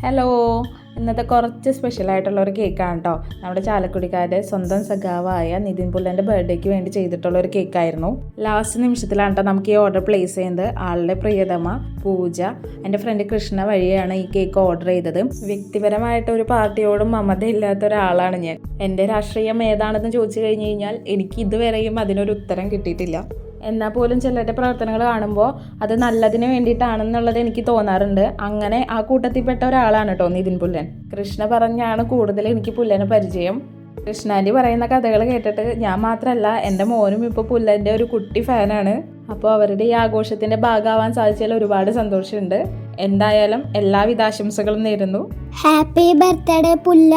Hello, ഇന്നത്തെ കുറച്ച് സ്പെഷ്യലായിട്ടുള്ള ഒരു കേക്കാണ് കേട്ടോ. നമ്മുടെ ചാലക്കുടിക്കാരുടെ സ്വന്തം സഖാവായ നിതിൻ പുല്ലൻ്റെ ബർത്ത്ഡേക്ക് വേണ്ടി ചെയ്തിട്ടുള്ള ഒരു കേക്കായിരുന്നു. ലാസ്റ്റ് നിമിഷത്തിലാണ് കേട്ടോ നമുക്ക് ഈ ഓർഡർ പ്ലേസ് ചെയ്യുന്നത്. ആളുടെ പ്രിയതമ പൂജ, എൻ്റെ ഫ്രണ്ട് കൃഷ്ണ വഴിയാണ് ഈ കേക്ക് ഓർഡർ ചെയ്തത്. വ്യക്തിപരമായിട്ട് ഒരു പാർട്ടിയോടും മമതയില്ലാത്ത ഒരാളാണ് ഞാൻ. എൻ്റെ രാഷ്ട്രീയം ഏതാണെന്ന് ചോദിച്ചു കഴിഞ്ഞ് കഴിഞ്ഞാൽ എനിക്ക് ഇതുവരെയും അതിനൊരു ഉത്തരം കിട്ടിയിട്ടില്ല. എന്നാൽ പോലും ചിലരുടെ പ്രവർത്തനങ്ങൾ കാണുമ്പോൾ അത് നല്ലതിന് വേണ്ടിയിട്ടാണെന്നുള്ളത് എനിക്ക് തോന്നാറുണ്ട്. അങ്ങനെ ആ കൂട്ടത്തിൽപ്പെട്ട ഒരാളാണ് കേട്ടോ നിതിൻ പുല്ലൻ. കൃഷ്ണ പറഞ്ഞാണ് കൂടുതൽ എനിക്ക് പുല്ലനെ പരിചയം. കൃഷ്ണാൻ്റി പറയുന്ന കഥകൾ കേട്ടിട്ട് ഞാൻ മാത്രമല്ല, എൻ്റെ മോനും ഇപ്പോൾ പുല്ലൻ്റെ ഒരു കുട്ടി ഫാനാണ്. അപ്പോൾ അവരുടെ ഈ ആഘോഷത്തിൻ്റെ ഭാഗമാവാൻ സാധിച്ചതിൽ ഒരുപാട് സന്തോഷമുണ്ട്. എന്തായാലും എല്ലാവിധ ആശംസകളും നേരുന്നു. Happy birthday പുല്ല.